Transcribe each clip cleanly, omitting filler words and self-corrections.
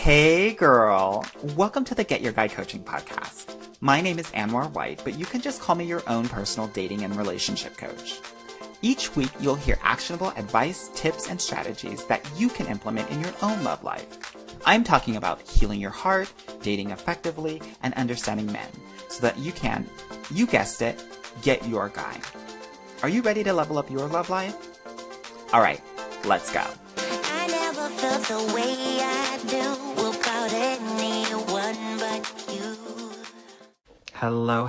Hey girl, welcome to the Get Your Guy Coaching podcast. My name is Anwar White, but you can just call me your own personal dating and relationship coach. Each week you'll hear actionable advice, tips, and strategies that you can implement in your own love life. I'm talking about healing your heart, dating effectively, and understanding men so that you can, you guessed it, get your guy. Are you ready to level up your love life? All right, let's go. I never felt the way I do about anyone but you. Hello,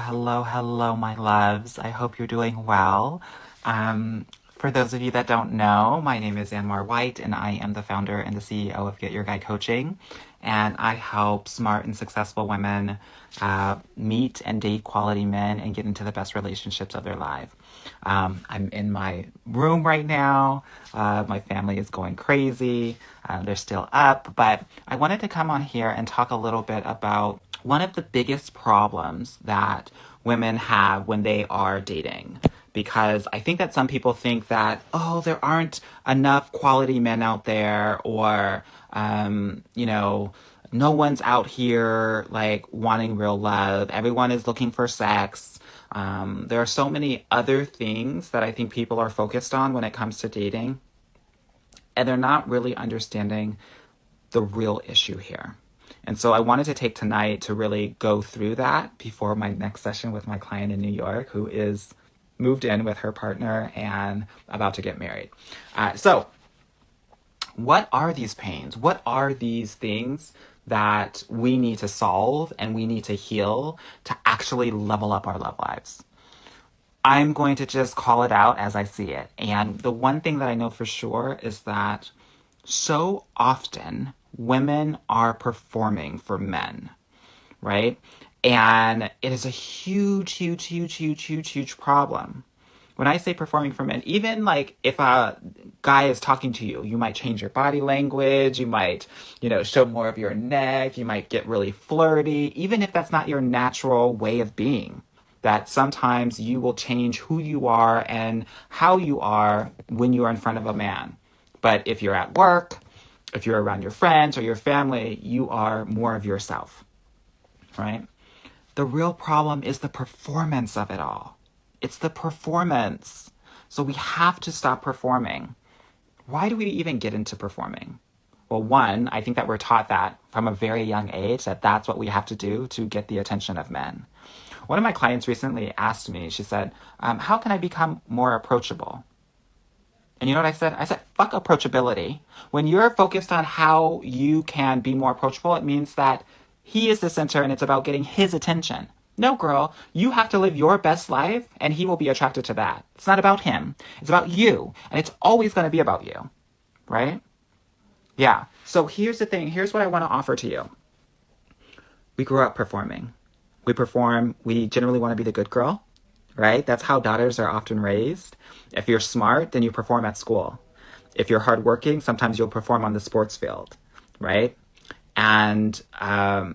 my loves. I hope you're doing well. For those of you that don't know, my name is Anwar White, and I am the founder and the CEO of Get Your Guy Coaching. And I help smart and successful women meet and date quality men and get into the best relationships of their life. I'm in my room right now. My family is going crazy. They're still up. But I wanted to come on here and talk a little bit about one of the biggest problems that women have when they are dating. Because I think that some people think that, oh, there aren't enough quality men out there, or, no one's out here like wanting real love. Everyone is looking for sex. There are so many other things that I think people are focused on when it comes to dating, and they're not really understanding the real issue here. And so I wanted to take tonight to really go through that before my next session with my client in New York, who is moved in with her partner and about to get married. So what are these pains? What are these things that we need to solve and we need to heal to actually level up our love lives? I'm going to just call it out as I see it. And the one thing that I know for sure is that so often women are performing for men, right? And it is a huge problem. When I say performing for men, even like if a guy is talking to you, you might change your body language, you might, show more of your neck, you might get really flirty, even if that's not your natural way of being. That sometimes you will change who you are and how you are when you are in front of a man. But if you're at work, if you're around your friends or your family, you are more of yourself, right? The real problem is the performance of it all. It's the performance. So we have to stop performing. Why do we even get into performing? Well, one, I think that we're taught that from a very young age, that that's what we have to do to get the attention of men. One of my clients recently asked me, she said, how can I become more approachable? And you know what I said? I said, fuck approachability. When you're focused on how you can be more approachable, it means that he is the center and it's about getting his attention. No, girl, you have to live your best life and he will be attracted to that. It's not about him. It's about you. And it's always going to be about you. Right? Yeah. So here's the thing. Here's what I want to offer to you. We grew up performing. We perform. We generally want to be the good girl. Right? That's how daughters are often raised. If you're smart, then you perform at school. If you're hardworking, sometimes you'll perform on the sports field. Right? And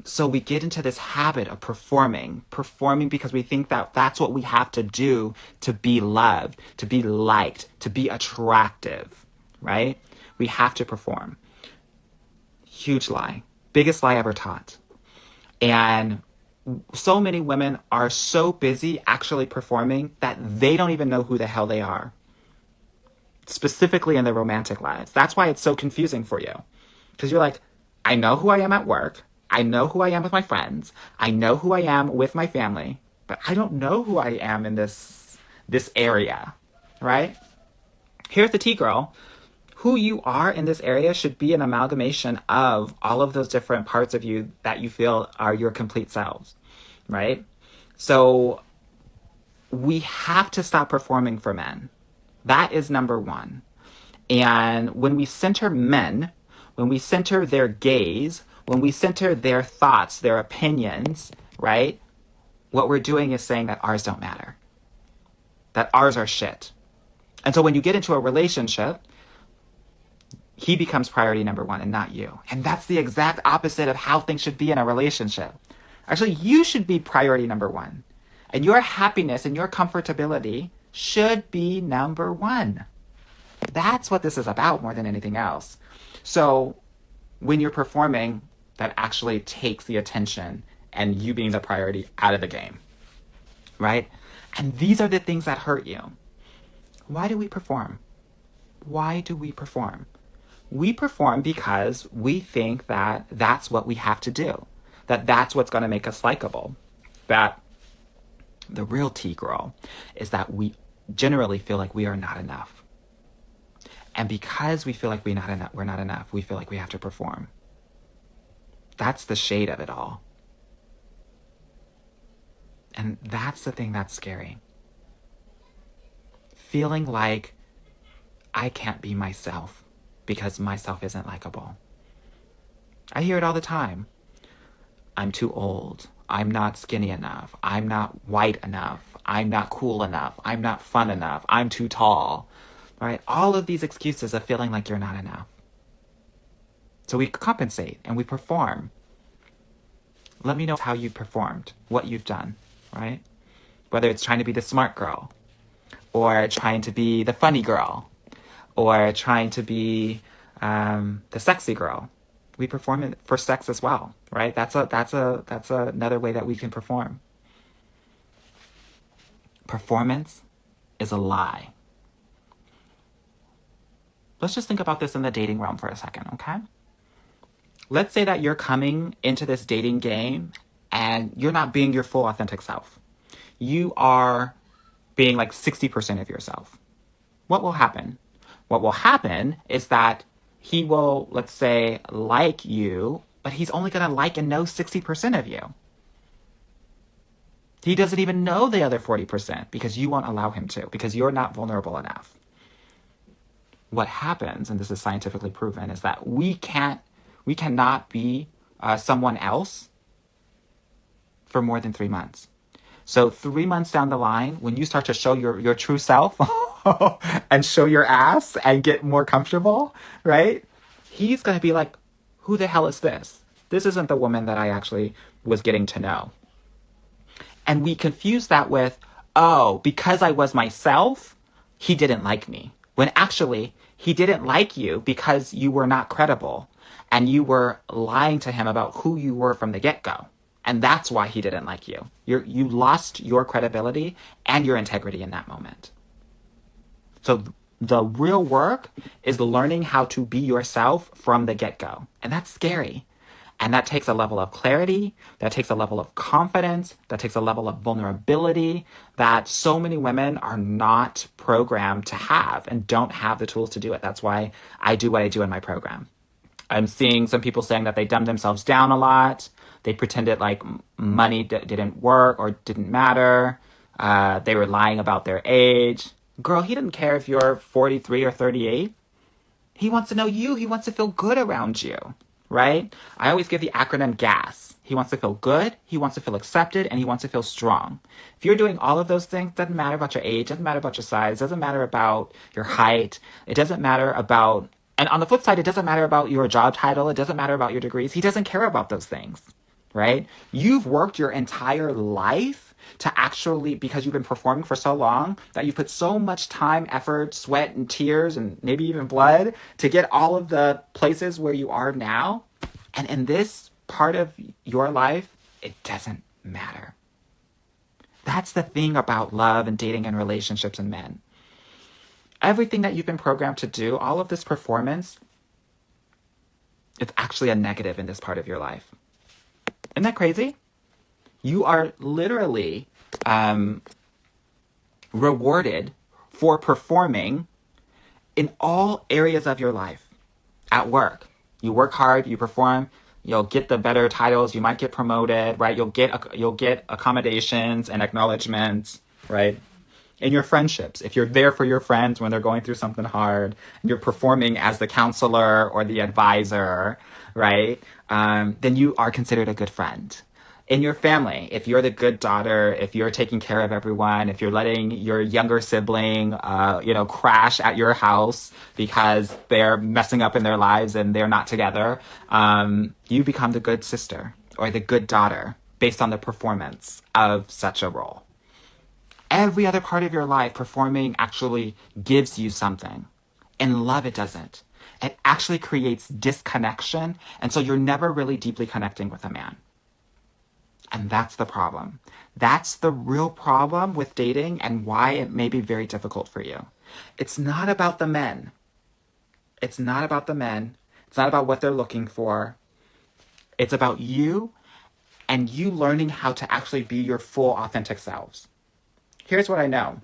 so we get into this habit of performing because we think that that's what we have to do to be loved, to be liked, to be attractive, right? We have to perform. Huge lie. Biggest lie ever taught. And so many women are so busy actually performing that they don't even know who the hell they are, specifically in their romantic lives. That's why it's so confusing for you, because you're like, I know who I am at work. I know who I am with my friends. I know who I am with my family, but I don't know who I am in this area, right? Here's the tea, girl. Who you are in this area should be an amalgamation of all of those different parts of you that you feel are your complete selves, right? So we have to stop performing for men. That is number one. And when we center men, when we center their gaze, when we center their thoughts, their opinions, right? What we're doing is saying that ours don't matter, that ours are shit. And so when you get into a relationship, he becomes priority number one and not you. And that's the exact opposite of how things should be in a relationship. Actually, you should be priority number one. And your happiness and your comfortability should be number one. That's what this is about more than anything else. So when you're performing, that actually takes the attention and you being the priority out of the game, right? And these are the things that hurt you. Why do we perform? Why do we perform? We perform because we think that that's what we have to do, that that's what's going to make us likable, that the real tea, girl, is that we generally feel like we are not enough. And because we feel like we're not enough, we feel like we have to perform. That's the shade of it all. And that's the thing that's scary. Feeling like I can't be myself because myself isn't likable. I hear it all the time. I'm too old. I'm not skinny enough. I'm not white enough. I'm not cool enough. I'm not fun enough. I'm too tall. Right? All of these excuses of feeling like you're not enough. So we compensate and we perform. Let me know how you performed, what you've done, right? Whether it's trying to be the smart girl, or trying to be the funny girl, or trying to be the sexy girl. We perform it for sex as well, right? That's another way that we can perform. Performance is a lie. Let's just think about this in the dating realm for a second, okay? Let's say that you're coming into this dating game and you're not being your full authentic self. You are being like 60% of yourself. What will happen? What will happen is that he will, let's say, like you, but he's only going to like and know 60% of you. He doesn't even know the other 40% because you won't allow him to, because you're not vulnerable enough. What happens, and this is scientifically proven, is that we cannot be someone else for more than 3 months. So 3 months down the line, when you start to show your true self and show your ass and get more comfortable, right? He's going to be like, who the hell is this? This isn't the woman that I actually was getting to know. And we confuse that with, oh, because I was myself, he didn't like me. When actually, he didn't like you because you were not credible and you were lying to him about who you were from the get-go. And that's why he didn't like you. You lost your credibility and your integrity in that moment. So the real work is learning how to be yourself from the get-go. And that's scary. And that takes a level of clarity, that takes a level of confidence, that takes a level of vulnerability that so many women are not programmed to have and don't have the tools to do it. That's why I do what I do in my program. I'm seeing some people saying that they dumbed themselves down a lot. They pretended like money didn't work or didn't matter. They were lying about their age. Girl, he didn't care if you're 43 or 38. He wants to know you. He wants to feel good around you, right? I always give the acronym GAS. He wants to feel good, he wants to feel accepted, and he wants to feel strong. If you're doing all of those things, doesn't matter about your age, doesn't matter about your size, doesn't matter about your height, it doesn't matter about, and on the flip side, it doesn't matter about your job title, it doesn't matter about your degrees. He doesn't care about those things, right? You've worked your entire life to actually, because you've been performing for so long, that you put so much time, effort, sweat, and tears, and maybe even blood to get all of the places where you are now. And in this part of your life, it doesn't matter. That's the thing about love and dating and relationships and men. Everything that you've been programmed to do, all of this performance, it's actually a negative in this part of your life. Isn't that crazy? You are literally rewarded for performing in all areas of your life. At work, you work hard, you perform, you'll get the better titles, you might get promoted, right? You'll get accommodations and acknowledgments, right? In your friendships, if you're there for your friends when they're going through something hard, and you're performing as the counselor or the advisor, right? Then you are considered a good friend. In your family, if you're the good daughter, if you're taking care of everyone, if you're letting your younger sibling, crash at your house because they're messing up in their lives and they're not together, you become the good sister or the good daughter based on the performance of such a role. Every other part of your life, performing actually gives you something. In love, it doesn't. it actually creates disconnection. And so you're never really deeply connecting with a man. And that's the problem. That's the real problem with dating and why it may be very difficult for you. It's not about the men. It's not about the men. It's not about what they're looking for. It's about you and you learning how to actually be your full authentic selves. Here's what I know.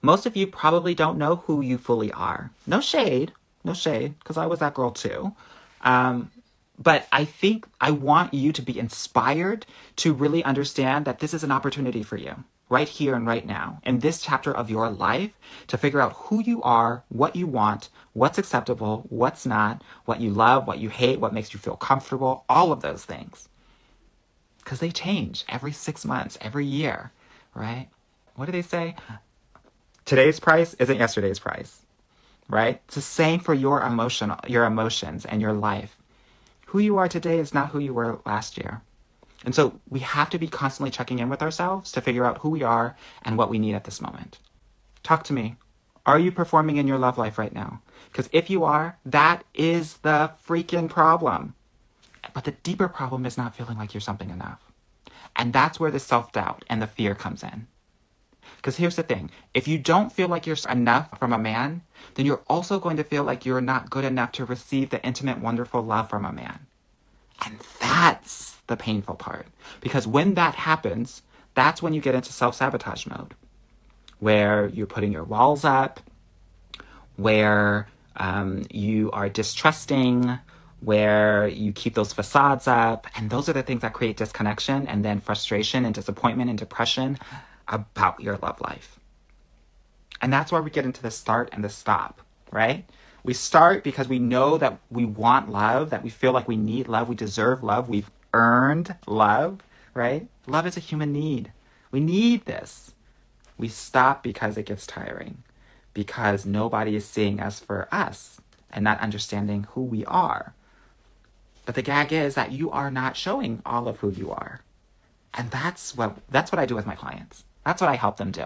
Most of you probably don't know who you fully are. No shade, because I was that girl too. But I think I want you to be inspired to really understand that this is an opportunity for you right here and right now in this chapter of your life to figure out who you are, what you want, what's acceptable, what's not, what you love, what you hate, what makes you feel comfortable, all of those things. Because they change every 6 months, every year, right? What do they say? Today's price isn't yesterday's price, right? It's the same for your emotions and your life. Who you are today is not who you were last year. And so we have to be constantly checking in with ourselves to figure out who we are and what we need at this moment. Talk to me. Are you performing in your love life right now? Because if you are, that is the freaking problem. But the deeper problem is not feeling like you're something enough. And that's where the self-doubt and the fear comes in. Because here's the thing. If you don't feel like you're enough from a man, then you're also going to feel like you're not good enough to receive the intimate, wonderful love from a man. And that's the painful part. Because when that happens, that's when you get into self-sabotage mode, where you're putting your walls up, where you are distrusting, where you keep those facades up. And those are the things that create disconnection and then frustration and disappointment and depression about your love life. And that's why we get into the start and the stop, right? We start because we know that we want love, that we feel like we need love, we deserve love, we've earned love, right? Love is a human need. We need this. We stop because it gets tiring, because nobody is seeing us for us and not understanding who we are. But the gag is that you are not showing all of who you are. And that's what I do with my clients. That's what I help them do.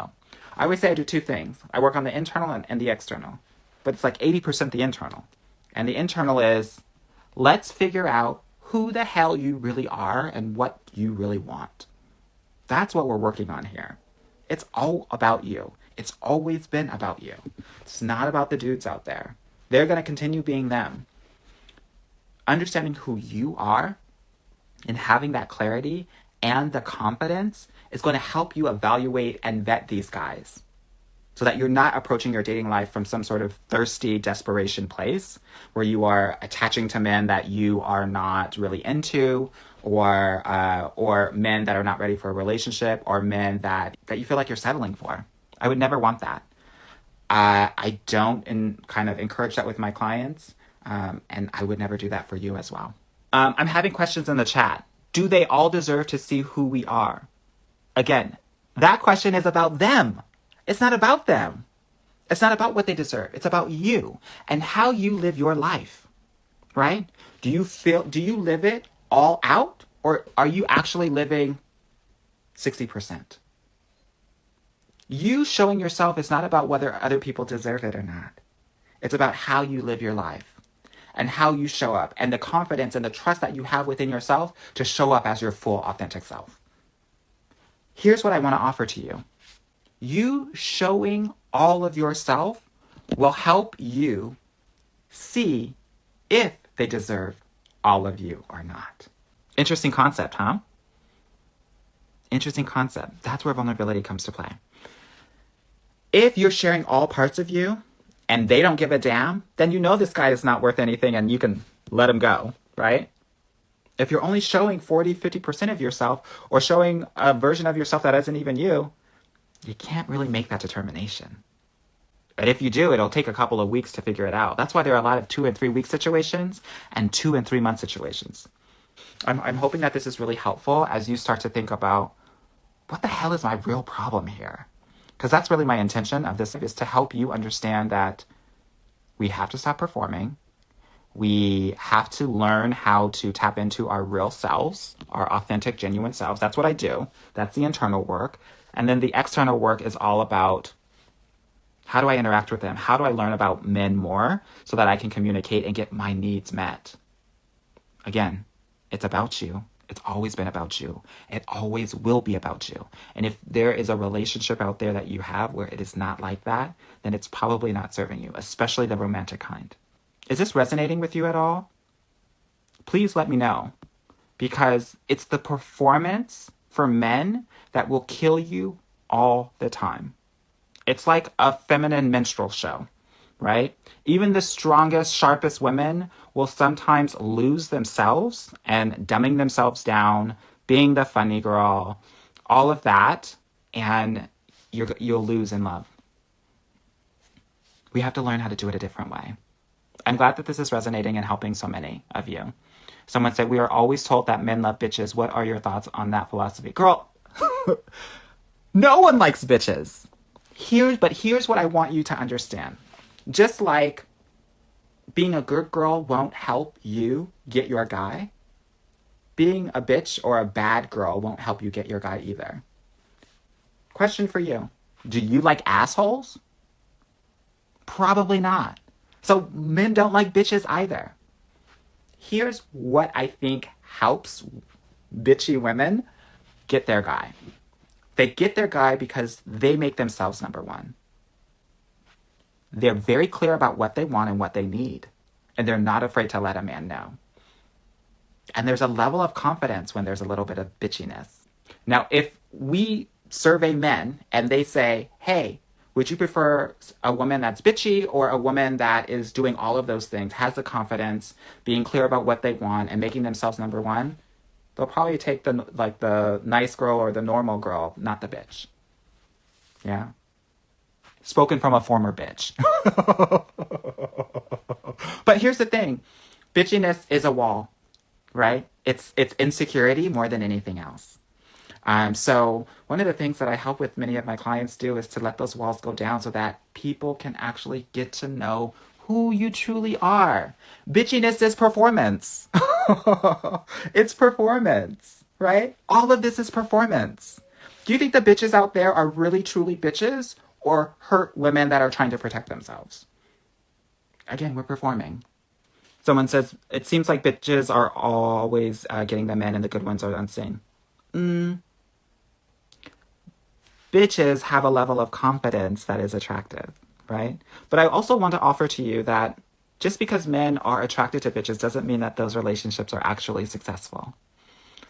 I always say I do two things. I work on the internal and the external. But it's like 80% the internal. And the internal is, let's figure out who the hell you really are and what you really want. That's what we're working on here. It's all about you. It's always been about you. It's not about the dudes out there. They're going to continue being them. Understanding who you are and having that clarity and the confidence is going to help you evaluate and vet these guys so that you're not approaching your dating life from some sort of thirsty desperation place where you are attaching to men that you are not really into, or men that are not ready for a relationship, or men that you feel like you're settling for. I would never want that. I don't kind of encourage that with my clients, and I would never do that for you as well. I'm having questions in the chat. Do they all deserve to see who we are? Again, that question is about them. It's not about them. It's not about what they deserve. It's about you and how you live your life, right? Do you live it all out, or are you actually living 60%? You showing yourself is not about whether other people deserve it or not. It's about how you live your life and how you show up and the confidence and the trust that you have within yourself to show up as your full authentic self. Here's what I want to offer to you. You showing all of yourself will help you see if they deserve all of you or not. Interesting concept, huh? Interesting concept. That's where vulnerability comes to play. If you're sharing all parts of you and they don't give a damn, then you know this guy is not worth anything and you can let him go, right? If you're only showing 40, 50% of yourself or showing a version of yourself that isn't even you, you can't really make that determination. But if you do, it'll take a couple of weeks to figure it out. That's why there are a lot of 2 and 3 week situations and 2 and 3 month situations. I'm hoping that this is really helpful as you start to think about, what the hell is my real problem here? Because that's really my intention of this, is to help you understand that we have to stop performing. We have to learn how to tap into our real selves, our authentic, genuine selves. That's what I do. That's the internal work. And then the external work is all about How do I interact with them? How do I learn about men more so that I can communicate and get my needs met? Again, it's about you. It's always been about you. It always will be about you. And if there is a relationship out there that you have where it is not like that, then it's probably not serving you, especially the romantic kind. Is this resonating with you at all? Please let me know, because it's the performance for men that will kill you all the time. It's like a feminine minstrel show, right? Even the strongest, sharpest women will sometimes lose themselves and dumbing themselves down, being the funny girl, all of that, and you'll lose in love. We have to learn how to do it a different way. I'm glad that this is resonating and helping so many of you. Someone said, we are always told that men love bitches. What are your thoughts on that philosophy? Girl, no one likes bitches. But here's what I want you to understand. Just like being a good girl won't help you get your guy, being a bitch or a bad girl won't help you get your guy either. Question for you. Do you like assholes? Probably not. So men don't like bitches either. Here's what I think helps bitchy women get their guy. They get their guy because they make themselves number one. They're very clear about what they want and what they need. And they're not afraid to let a man know. And there's a level of confidence when there's a little bit of bitchiness. Now, if we survey men and they say, hey, would you prefer a woman that's bitchy or a woman that is doing all of those things, has the confidence, being clear about what they want and making themselves number one? They'll probably take the nice girl or the normal girl, not the bitch. Yeah. Spoken from a former bitch. But here's the thing. Bitchiness is a wall, right? It's insecurity more than anything else. So one of the things that I help with many of my clients do is to let those walls go down so that people can actually get to know who you truly are. Bitchiness is performance. It's performance, right? All of this is performance. Do you think the bitches out there are really truly bitches or hurt women that are trying to protect themselves? Again, we're performing. Someone says, it seems like bitches are always getting the men and the good ones are unseen. Bitches have a level of confidence that is attractive, right? But I also want to offer to you that just because men are attracted to bitches doesn't mean that those relationships are actually successful.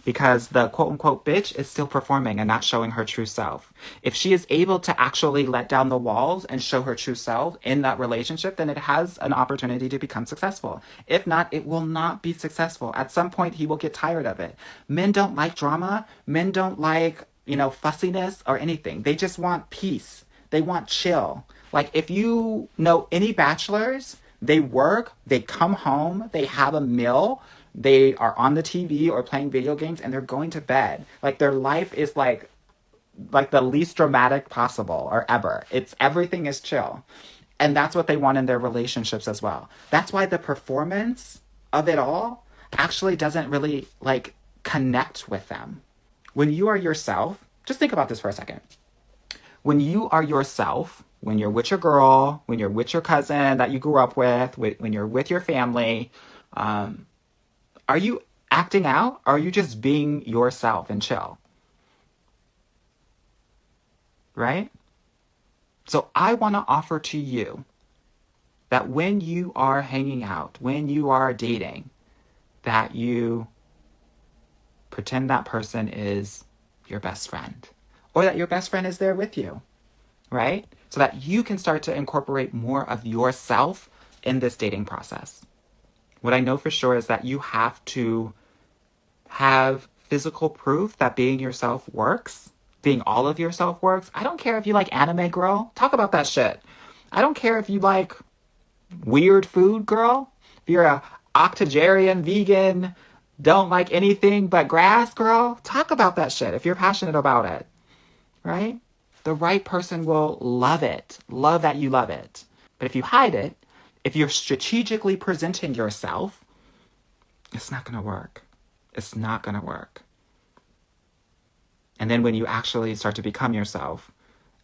Because the quote unquote bitch is still performing and not showing her true self. If she is able to actually let down the walls and show her true self in that relationship, then it has an opportunity to become successful. If not, it will not be successful. At some point, he will get tired of it. Men don't like drama. Men don't like, fussiness or anything. They just want peace. They want chill. Like if you know any bachelors, they work, they come home, they have a meal, they are on the TV or playing video games, and they're going to bed. Like their life is like the least dramatic possible or ever. Everything is chill. And that's what they want in their relationships as well. That's why the performance of it all actually doesn't really connect with them. When you are yourself, just think about this for a second. When you are yourself, when you're with your girl, when you're with your cousin that you grew up with, when you're with your family, are you acting out? Or are you just being yourself and chill? Right? So I want to offer to you that when you are hanging out, when you are dating, that you pretend that person is your best friend, or that your best friend is there with you, right? So that you can start to incorporate more of yourself in this dating process. What I know for sure is that you have to have physical proof that being yourself works, being all of yourself works. I don't care if you like anime, girl. Talk about that shit. I don't care if you like weird food, girl. If you're a octogenarian, vegan, don't like anything but grass, girl. Talk about that shit if you're passionate about it, right? The right person will love it. Love that you love it. But if you hide it, if you're strategically presenting yourself, it's not going to work. It's not going to work. And then when you actually start to become yourself,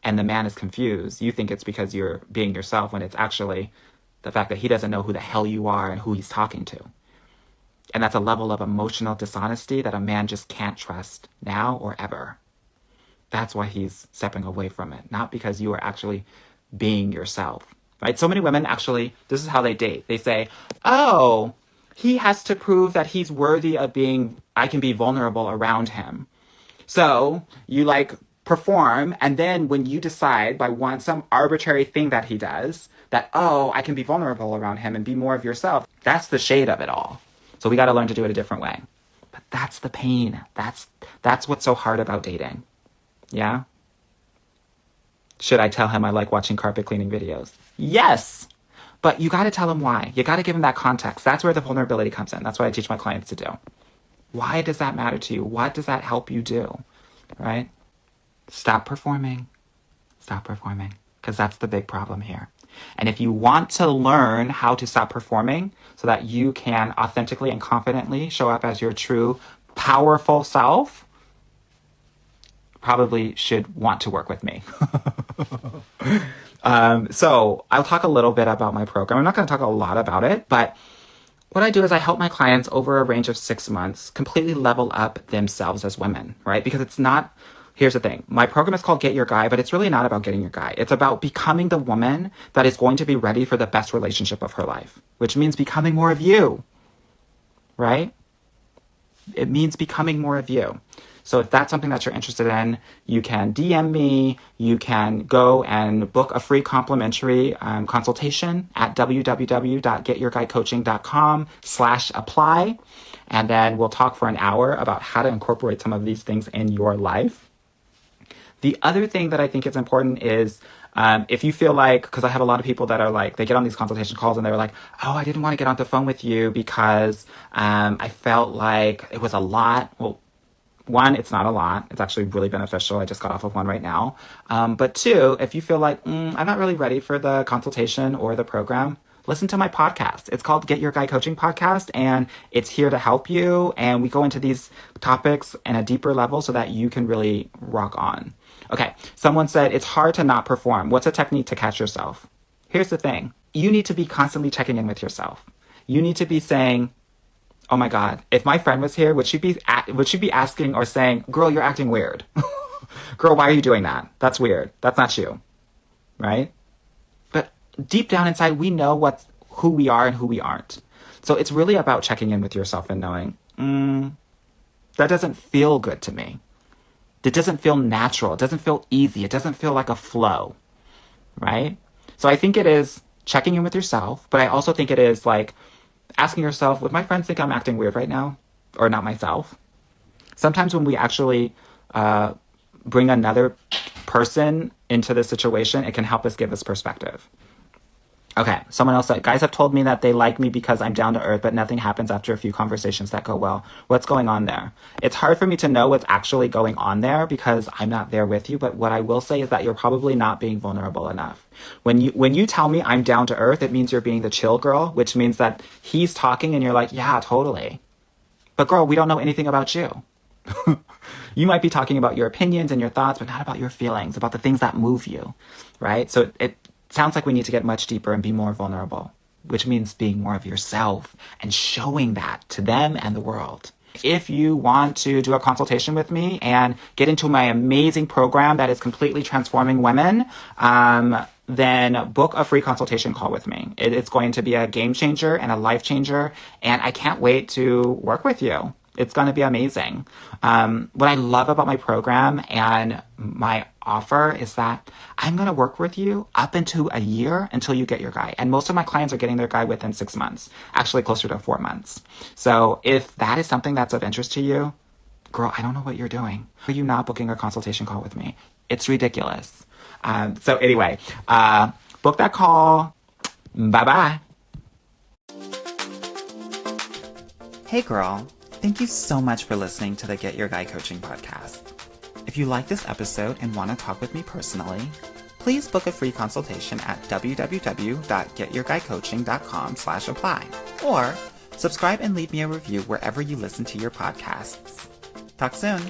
and the man is confused, you think it's because you're being yourself when it's actually the fact that he doesn't know who the hell you are and who he's talking to. And that's a level of emotional dishonesty that a man just can't trust now or ever. That's why he's stepping away from it, not because you are actually being yourself, right? So many women actually, this is how they date. They say, oh, he has to prove that he's worthy of I can be vulnerable around him. So you like perform, and then when you decide by some arbitrary thing that he does, that, oh, I can be vulnerable around him and be more of yourself, that's the shade of it all. So we got to learn to do it a different way. But that's the pain. That's what's so hard about dating. Yeah? Should I tell him I like watching carpet cleaning videos? Yes. But you got to tell him why. You got to give him that context. That's where the vulnerability comes in. That's what I teach my clients to do. Why does that matter to you? What does that help you do? Right? Stop performing. Stop performing. Because that's the big problem here. And if you want to learn how to stop performing so that you can authentically and confidently show up as your true, powerful self, probably should want to work with me. So I'll talk a little bit about my program. I'm not going to talk a lot about it, but what I do is I help my clients over a range of 6 months completely level up themselves as women, right? Because it's not, here's the thing. My program is called Get Your Guy, but it's really not about getting your guy. It's about becoming the woman that is going to be ready for the best relationship of her life, which means becoming more of you, right? It means becoming more of you. So if that's something that you're interested in, you can DM me. You can go and book a free complimentary consultation at www.getyourguycoaching.com/apply. And then we'll talk for an hour about how to incorporate some of these things in your life. The other thing that I think is important is if you feel like, because I have a lot of people that are like, they get on these consultation calls and they're like, oh, I didn't want to get on the phone with you because I felt like it was a lot. Well, one, it's not a lot. It's actually really beneficial. I just got off of one right now. But two, if you feel like, I'm not really ready for the consultation or the program, listen to my podcast. It's called Get Your Guy Coaching Podcast, and it's here to help you. And we go into these topics in a deeper level so that you can really rock on. Okay, someone said, it's hard to not perform. What's a technique to catch yourself? Here's the thing. You need to be constantly checking in with yourself. You need to be saying, oh my God, if my friend was here, would she be asking or saying, girl, you're acting weird. Girl, why are you doing that? That's weird. That's not you. Right? But deep down inside, we know who we are and who we aren't. So it's really about checking in with yourself and knowing, that doesn't feel good to me. It doesn't feel natural. It doesn't feel easy. It doesn't feel like a flow. Right? So I think it is checking in with yourself, but I also think it is like asking yourself, would my friends think I'm acting weird right now? Or not myself? Sometimes when we actually bring another person into the situation, it can help us give us perspective. Okay, someone else said, guys have told me that they like me because I'm down to earth, but nothing happens after a few conversations that go well. What's going on there? It's hard for me to know what's actually going on there because I'm not there with you, but what I will say is that you're probably not being vulnerable enough. When you tell me I'm down to earth, it means you're being the chill girl, which means that he's talking and you're like, yeah, totally. But girl, we don't know anything about you. You might be talking about your opinions and your thoughts, but not about your feelings, about the things that move you, right? So it sounds like we need to get much deeper and be more vulnerable, which means being more of yourself and showing that to them and the world. If you want to do a consultation with me and get into my amazing program that is completely transforming women, then book a free consultation call with me. It's going to be a game changer and a life changer, and I can't wait to work with you. It's going to be amazing. What I love about my program and my offer is that I'm going to work with you up into a year until you get your guy. And most of my clients are getting their guy within 6 months, actually closer to 4 months. So if that is something that's of interest to you, girl, I don't know what you're doing. Are you not booking a consultation call with me? It's ridiculous. So anyway, book that call. Bye-bye. Hey, girl. Thank you so much for listening to the Get Your Guy Coaching podcast. If you like this episode and want to talk with me personally, please book a free consultation at www.getyourguycoaching.com/apply or subscribe and leave me a review wherever you listen to your podcasts. Talk soon.